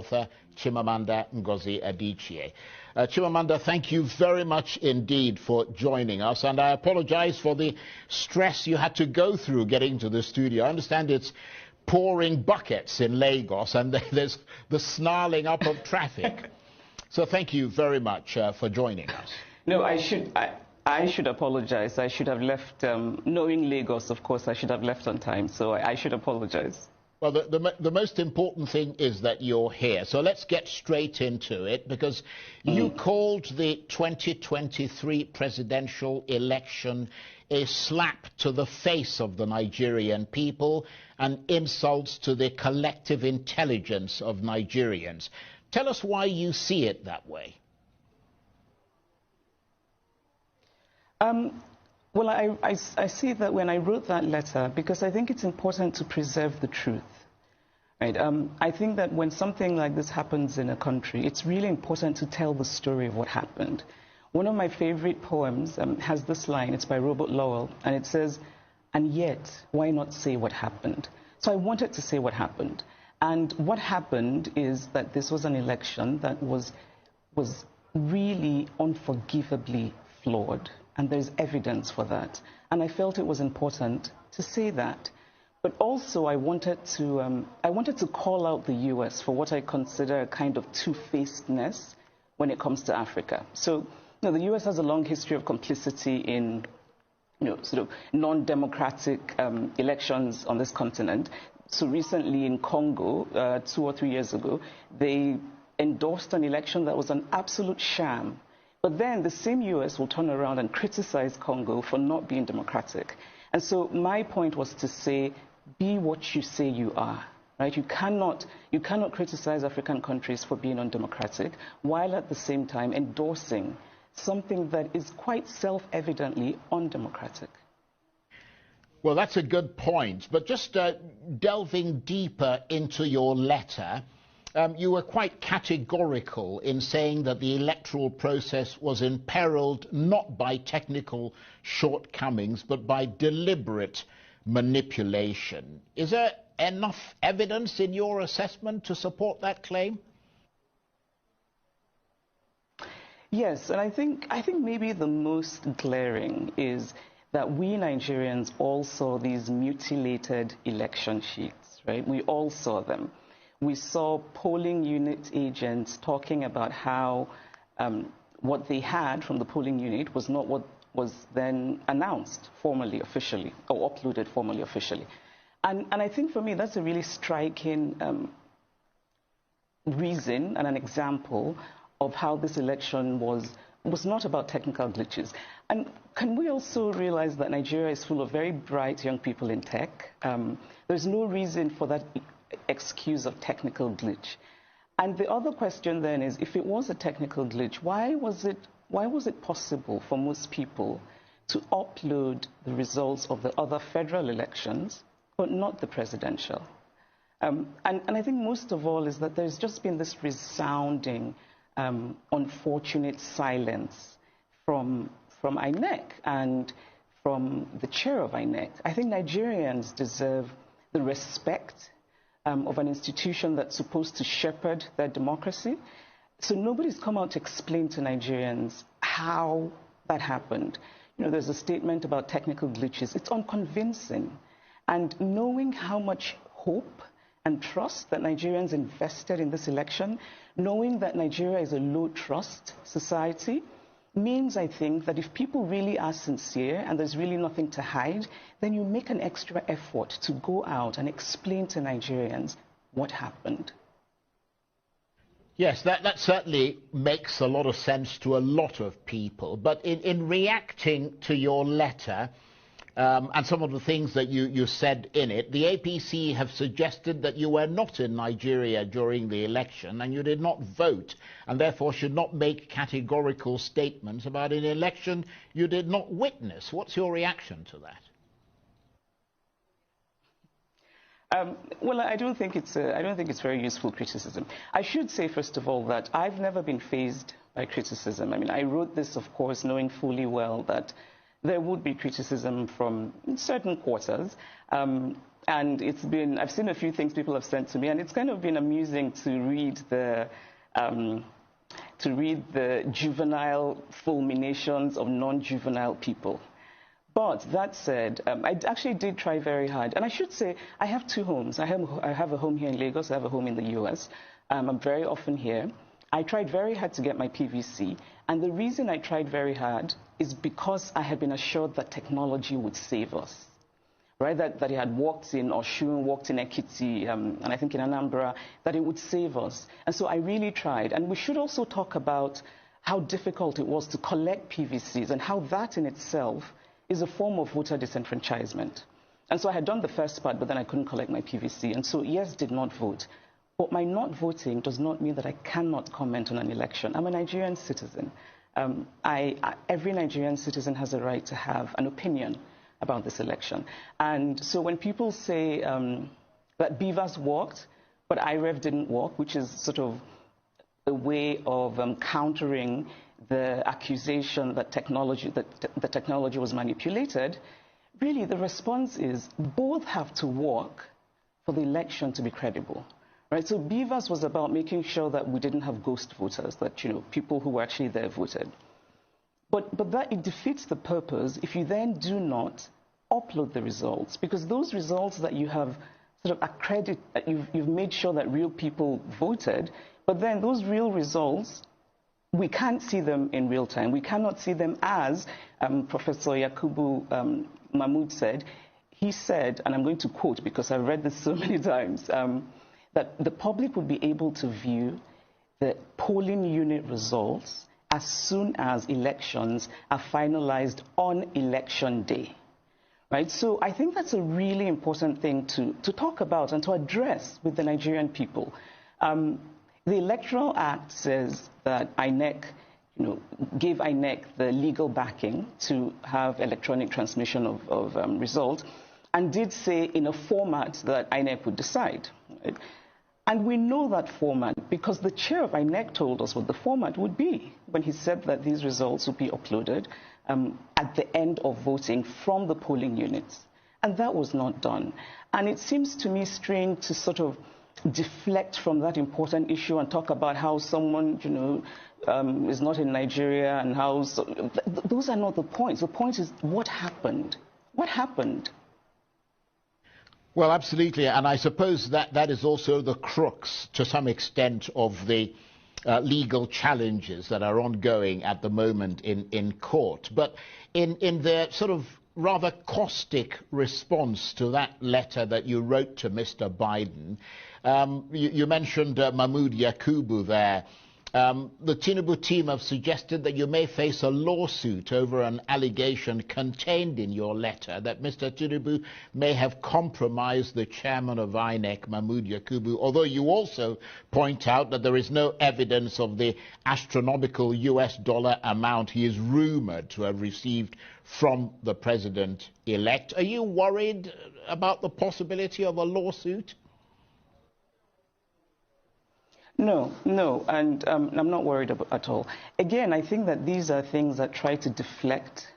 author Chimanda Ngozi Adichie. Chimanda, thank you very much indeed for joining us, and I apologize for the stress you had to go through getting to the studio. I understand it's pouring buckets in Lagos, and there's the snarling up of traffic. So thank you very much for joining us. No, I should apologize. I should have left, knowing Lagos, of course, I should have left on time. So I should apologize. Well, the most important thing is that you're here. So let's get straight into it, because you called the 2023 presidential election a slap to the face of the Nigerian people and insults to the collective intelligence of Nigerians. Tell us why you see it that way. Well, I see that when I wrote that letter, because I think it's important to preserve the truth. Right? I think that when something like this happens in a country, it's really important to tell the story of what happened. One of my favorite poems has this line. It's by Robert Lowell, and it says, "And yet, why not say what happened?" So I wanted to say what happened. And what happened is that this was an election that was really unforgivably flawed. And there's evidence for that. And I felt it was important to say that. But also I wanted to call out the US for what I consider a kind of two-facedness when it comes to Africa. So, the US has a long history of complicity in, sort of non-democratic elections on this continent. So recently in Congo, 2 or 3 years ago, they endorsed an election that was an absolute sham. But then the same US will turn around and criticize Congo for not being democratic. And so my point was to say, be what you say you are. Right? You cannot criticize African countries for being undemocratic, while at the same time endorsing something that is quite self-evidently undemocratic. Well, that's a good point. But just delving deeper into your letter, you were quite categorical in saying that the electoral process was imperiled not by technical shortcomings, but by deliberate manipulation. Is there enough evidence in your assessment to support that claim? Yes, and I think maybe the most glaring is that we Nigerians all saw these mutilated election sheets, right? We all saw them. We saw polling unit agents talking about how what they had from the polling unit was not what was then announced formally, officially, or uploaded formally, officially. And I think for me that's a really striking reason and an example of how this election was not about technical glitches. And can we also realize that Nigeria is full of very bright young people in tech? There's no reason for that excuse of technical glitch. And the other question then is, if it was a technical glitch, why was it possible for most people to upload the results of the other federal elections, but not the presidential? And I think most of all is that there's just been this resounding, unfortunate silence from INEC and from the chair of INEC. I think Nigerians deserve the respect of an institution that's supposed to shepherd their democracy. So nobody's come out to explain to Nigerians how that happened. There's a statement about technical glitches. It's unconvincing. And knowing how much hope and trust that Nigerians invested in this election, knowing that Nigeria is a low-trust society, means, I think, that if people really are sincere and there's really nothing to hide, then you make an extra effort to go out and explain to Nigerians what happened. Yes, that certainly makes a lot of sense to a lot of people. But in reacting to your letter and some of the things that you said in it, the APC have suggested that you were not in Nigeria during the election and you did not vote, and therefore should not make categorical statements about an election you did not witness. What's your reaction to that? Well, I don't think it's very useful criticism. I should say, first of all, that I've never been fazed by criticism. I mean, I wrote this, of course, knowing fully well that there would be criticism from certain quarters. And I've seen a few things people have sent to me, and it's kind of been amusing to read the juvenile fulminations of non-juvenile people. But that said, I actually did try very hard. And I should say, I have two homes. I have a home here in Lagos. I have a home in the US. I'm very often here. I tried very hard to get my PVC. And the reason I tried very hard is because I had been assured that technology would save us. Right? That it had worked in Oshun, worked in Ekiti, and I think in Anambra, that it would save us. And so I really tried. And we should also talk about how difficult it was to collect PVCs and how that in itself is a form of voter disenfranchisement. And so I had done the first part, but then I couldn't collect my PVC. And so, yes, did not vote. But my not voting does not mean that I cannot comment on an election. I'm a Nigerian citizen. Every Nigerian citizen has a right to have an opinion about this election. And so when people say that BVAS worked, but IREV didn't work, which is sort of a way of countering the accusation that the technology was manipulated, really the response is both have to work for the election to be credible. Right? So BVAS was about making sure that we didn't have ghost voters, that people who were actually there voted. But that it defeats the purpose if you then do not upload the results, because those results that you have sort of you've made sure that real people voted, but then those real results, we can't see them in real time. We cannot see them as Professor Yakubu Mahmood said. He said, and I'm going to quote because I've read this so many times, that the public will be able to view the polling unit results as soon as elections are finalized on election day. Right? So I think that's a really important thing to talk about and to address with the Nigerian people. The Electoral Act says that INEC, gave INEC the legal backing to have electronic transmission of results, and did say in a format that INEC would decide. Right? And we know that format because the chair of INEC told us what the format would be when he said that these results would be uploaded at the end of voting from the polling units. And that was not done. And it seems to me strange to sort of deflect from that important issue and talk about how someone, is not in Nigeria and how... those are not the points. The point is what happened? What happened? Well, absolutely, and I suppose that is also the crux, to some extent, of the legal challenges that are ongoing at the moment in court. But in their sort of rather caustic response to that letter that you wrote to Mr. Biden, you mentioned Mahmood Yakubu there. The Tinubu team have suggested that you may face a lawsuit over an allegation contained in your letter that Mr. Tinubu may have compromised the chairman of INEC, Mahmood Yakubu, although you also point out that there is no evidence of the astronomical US dollar amount he is rumored to have received from the president-elect. Are you worried about the possibility of a lawsuit? No, and I'm not worried at all. Again, I think that these are things that try to deflect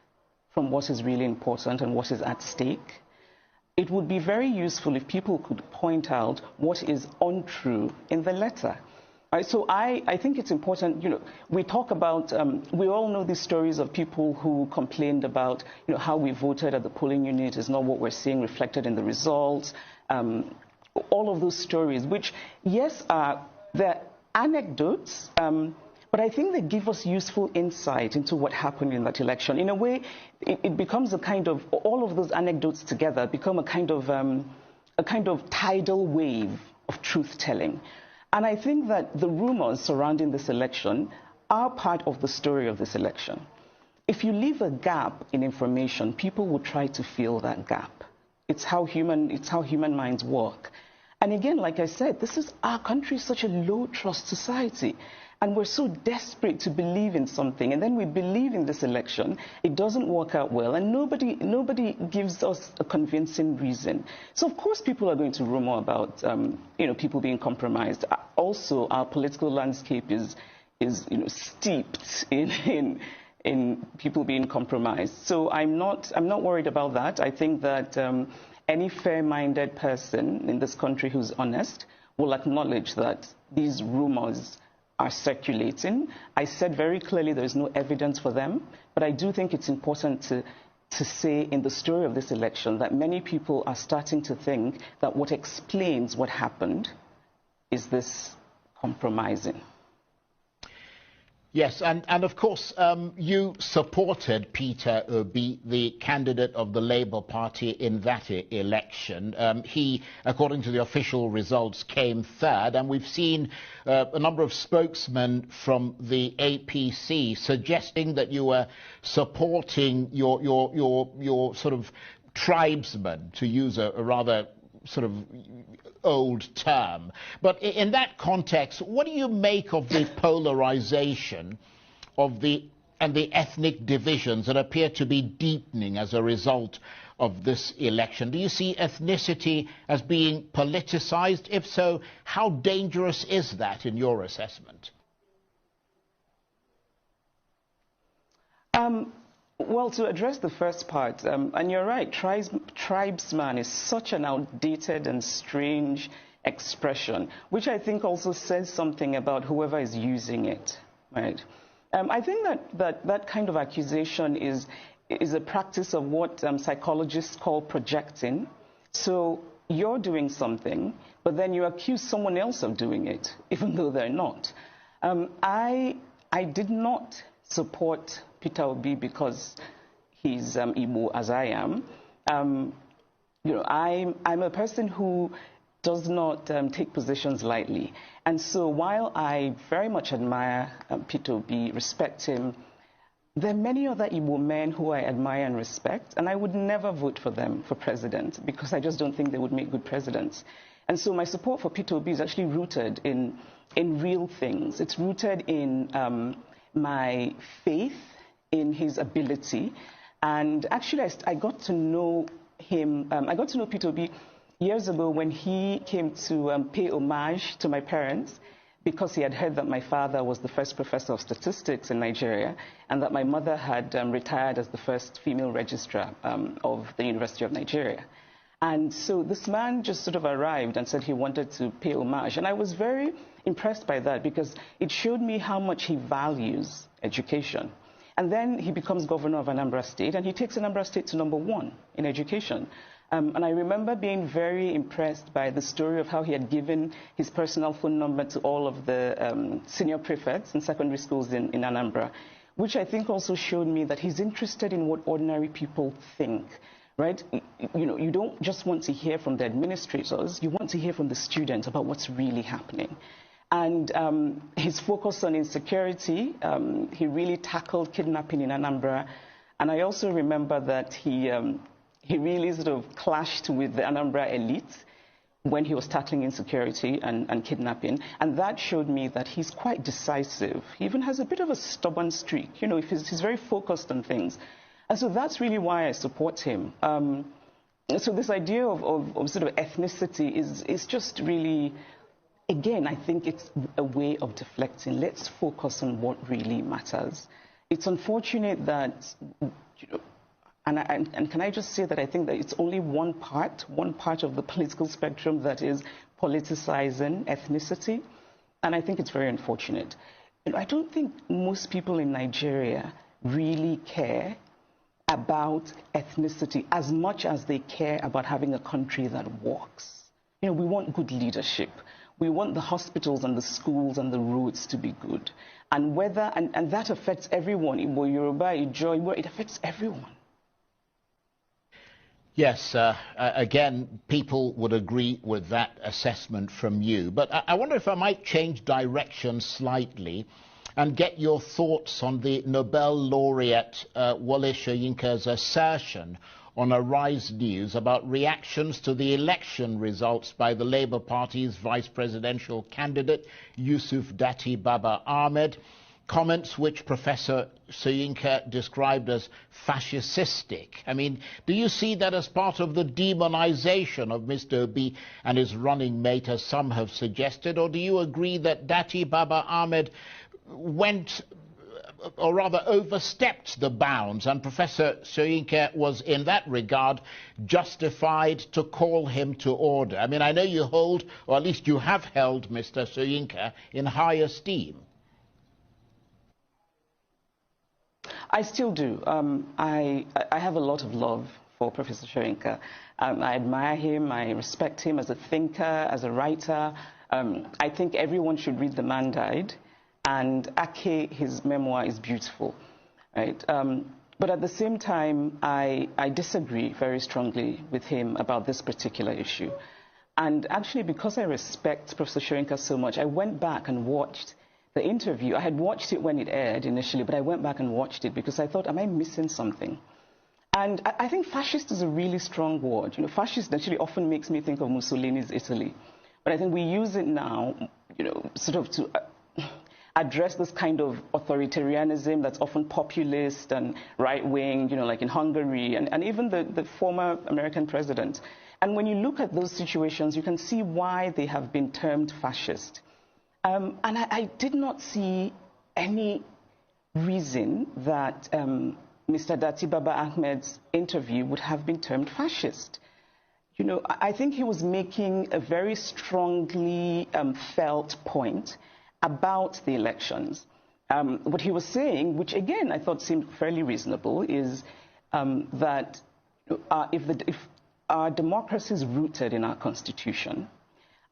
from what is really important and what is at stake. It would be very useful if people could point out what is untrue in the letter. So I think it's important, we talk about, we all know these stories of people who complained about, how we voted at the polling unit is not what we're seeing reflected in the results. All of those stories, which, yes, they're anecdotes, but I think they give us useful insight into what happened in that election. In a way, it becomes a kind of, all of those anecdotes together become a kind of tidal wave of truth-telling. And I think that the rumors surrounding this election are part of the story of this election. If you leave a gap in information, people will try to fill that gap. It's how human minds work. And again, like I said, our country is such a low-trust society. And we're so desperate to believe in something. And then we believe in this election. It doesn't work out well. And nobody gives us a convincing reason. So, of course, people are going to rumor about, people being compromised. Also, our political landscape is steeped in in people being compromised. So I'm not worried about that. I think that any fair-minded person in this country who's honest will acknowledge that these rumors are circulating. I said very clearly there is no evidence for them, but I do think it's important to say in the story of this election that many people are starting to think that what explains what happened is this compromising. Yes, and of course, you supported Peter Obi, the candidate of the Labour Party in that election. He, according to the official results, came third, and we've seen a number of spokesmen from the APC suggesting that you were supporting your sort of tribesmen, to use a rather sort of old term. But in that context, what do you make of the polarization of the ethnic divisions that appear to be deepening as a result of this election? Do you see ethnicity as being politicized? If so, how dangerous is that in your assessment? Well, to address the first part, and you're right, tribesman is such an outdated and strange expression, which I think also says something about whoever is using it, right? I think that kind of accusation is a practice of what psychologists call projecting. So you're doing something, but then you accuse someone else of doing it, even though they're not. I did not support Peter Obi because he's Igbo, as I am. You know, I'm a person who does not take positions lightly. And so while I very much admire Peter Obi, respect him, there are many other Igbo men who I admire and respect, and I would never vote for them for president because I just don't think they would make good presidents. And so my support for Peter Obi is actually rooted in real things. It's rooted in my faith in his ability. And actually, I got to know him, I got to know Peter Obi years ago when he came to pay homage to my parents because he had heard that my father was the first professor of statistics in Nigeria and that my mother had retired as the first female registrar of the University of Nigeria. And so this man just sort of arrived and said he wanted to pay homage. And I was very impressed by that because it showed me how much he values education. And then he becomes governor of Anambra State, and he takes Anambra State to #1 in education. And I remember being very impressed by the story of how he had given his personal phone number to all of the senior prefects in secondary schools in Anambra, which I think also showed me that he's interested in what ordinary people think. Right? You know, you don't just want to hear from the administrators, you want to hear from the students about what's really happening. And his focus on insecurity, he really tackled kidnapping in Anambra. And I also remember that he really sort of clashed with the Anambra elite when he was tackling insecurity and kidnapping. And that showed me that he's quite decisive. He even has a bit of a stubborn streak. You know, he's very focused on things. And so that's really why I support him. So this idea of sort of ethnicity is just really, again, I think it's a way of deflecting. Let's focus on what really matters. It's unfortunate that, you know, and can I just say that I think that it's only one part of the political spectrum that is politicizing ethnicity. And I think it's very unfortunate. You know, I don't think most people in Nigeria really care about ethnicity as much as they care about having a country that works. You know, we want good leadership. We want the hospitals and the schools and the roads to be good. And and that affects everyone. Igbo, Yoruba, Ijo, it affects everyone. Yes, again, people would agree with that assessment from you. But I wonder if I might change direction slightly and get your thoughts on the Nobel laureate Wole Soyinka's assertion on Arise News about reactions to the election results by the Labour Party's vice presidential candidate, Yusuf Datti Baba Ahmed, comments which Professor Soyinka described as fascistic. I mean, do you see that as part of the demonization of Mr. Obi and his running mate, as some have suggested, or do you agree that Datti Baba Ahmed went or rather overstepped the bounds, and Professor Soyinka was in that regard justified to call him to order. I mean, I know you hold, or at least you have held, Mr. Soyinka in high esteem. I still do. I have a lot of love for Professor Soyinka. I admire him. I respect him as a thinker, as a writer. I think everyone should read The Man Died. And Ake, his memoir, is beautiful. Right? But at the same time, I disagree very strongly with him about this particular issue. And actually, because I respect Professor Soyinka so much, I went back and watched the interview. I had watched it when it aired initially, but I went back and watched it because I thought, am I missing something? And I think fascist is a really strong word. You know, fascist actually often makes me think of Mussolini's Italy. But I think we use it now, you know, sort of to address this kind of authoritarianism that's often populist and right-wing, you know, like in Hungary, and even the former American president. And when you look at those situations, you can see why they have been termed fascist. And I did not see any reason that Mr. Dati Baba Ahmed's interview would have been termed fascist. You know, I think he was making a very strongly felt point about the elections. What he was saying, which again I thought seemed fairly reasonable, is that if our democracy is rooted in our constitution,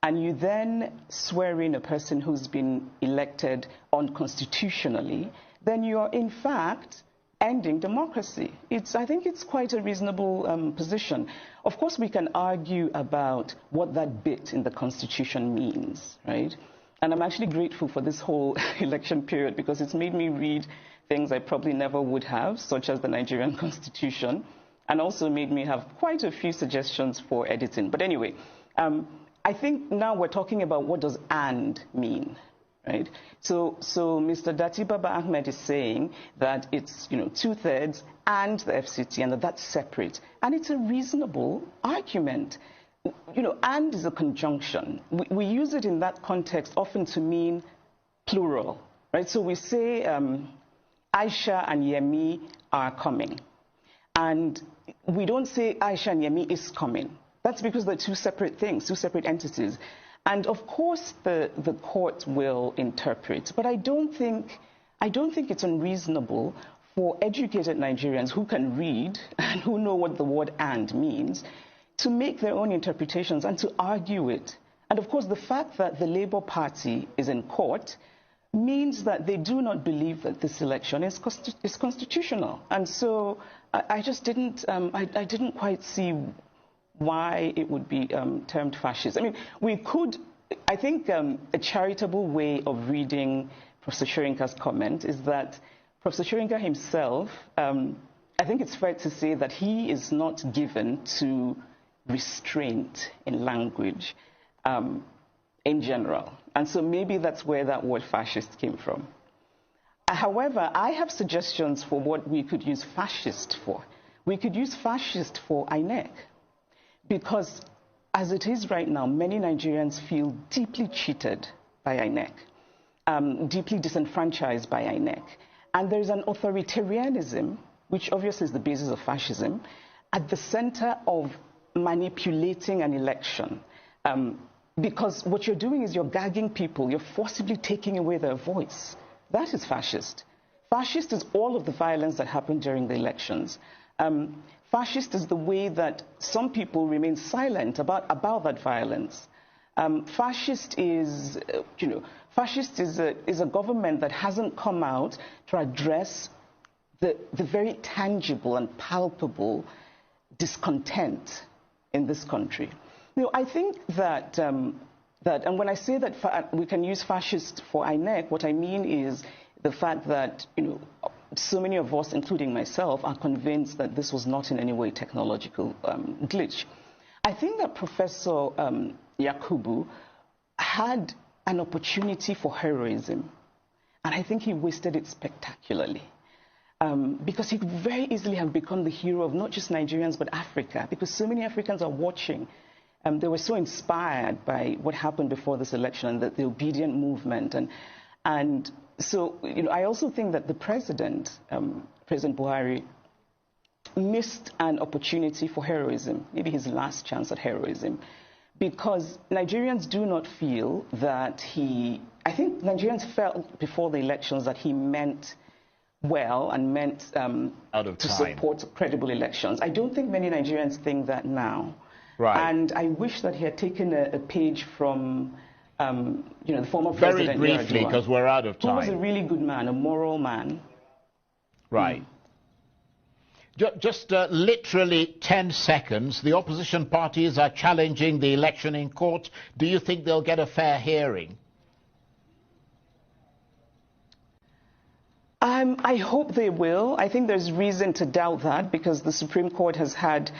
and you then swear in a person who's been elected unconstitutionally, then you are in fact ending democracy. I think it's quite a reasonable position. Of course, we can argue about what that bit in the Constitution means, right? And I'm actually grateful for this whole election period because it's made me read things I probably never would have, such as the Nigerian Constitution, and also made me have quite a few suggestions for editing. But anyway, I think now we're talking about what does "and" mean, right? So Mr. Dati Baba Ahmed is saying that it's, you know, 2/3 and the FCT, and that's separate. And it's a reasonable argument. You know, "and" is a conjunction. We use it in that context often to mean plural, right? So we say Aisha and Yemi are coming. And we don't say Aisha and Yemi is coming. That's because they're two separate things, two separate entities. And of course the court will interpret, but I don't think it's unreasonable for educated Nigerians who can read and who know what the word "and" means to make their own interpretations and to argue it. And of course the fact that the Labour Party is in court means that they do not believe that this election is constitutional. And so I just didn't quite see why it would be termed fascist. I mean, I think a charitable way of reading Professor Soyinka's comment is that Professor Soyinka himself, I think it's fair to say that he is not given to restraint in language in general. And so maybe that's where that word fascist came from. However, I have suggestions for what we could use fascist for. We could use fascist for INEC. Because as it is right now, many Nigerians feel deeply cheated by INEC, deeply disenfranchised by INEC. And there's an authoritarianism, which obviously is the basis of fascism, at the center of manipulating an election. Because what you're doing is you're gagging people, you're forcibly taking away their voice. That is fascist. Fascist is all of the violence that happened during the elections. Fascist is the way that some people remain silent about that violence. Fascist is, fascist is a government that hasn't come out to address the very tangible and palpable discontent in this country. I think that, and when I say that we can use fascist for INEC, what I mean is the fact that, so many of us, including myself, are convinced that this was not in any way technological glitch. I think that Professor Yakubu had an opportunity for heroism, and I think he wasted it spectacularly. Because he could very easily have become the hero of not just Nigerians, but Africa, because so many Africans are watching. They were so inspired by what happened before this election and the obedient movement. And so, I also think that the president, President Buhari, missed an opportunity for heroism, maybe his last chance at heroism, because Nigerians do not feel that I think Nigerians felt before the elections that he meant well and meant to support credible elections. I don't think many Nigerians think that now. Right. And I wish that he had taken a page from, the former president. Very briefly, because we're out of time. Who was a really good man, a moral man. Right. Just literally 10 seconds. The opposition parties are challenging the election in court. Do you think they'll get a fair hearing? I hope they will. I think there's reason to doubt that because the Supreme Court has had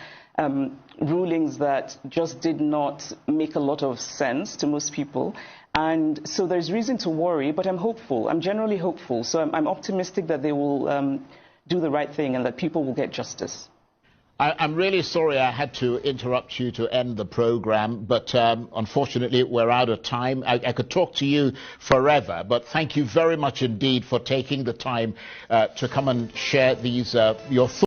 rulings that just did not make a lot of sense to most people. And so there's reason to worry, but I'm hopeful. I'm generally hopeful. So I'm optimistic that they will do the right thing and that people will get justice. I'm really sorry I had to interrupt you to end the program, but unfortunately we're out of time. I could talk to you forever, but thank you very much indeed for taking the time to come and share these your thoughts.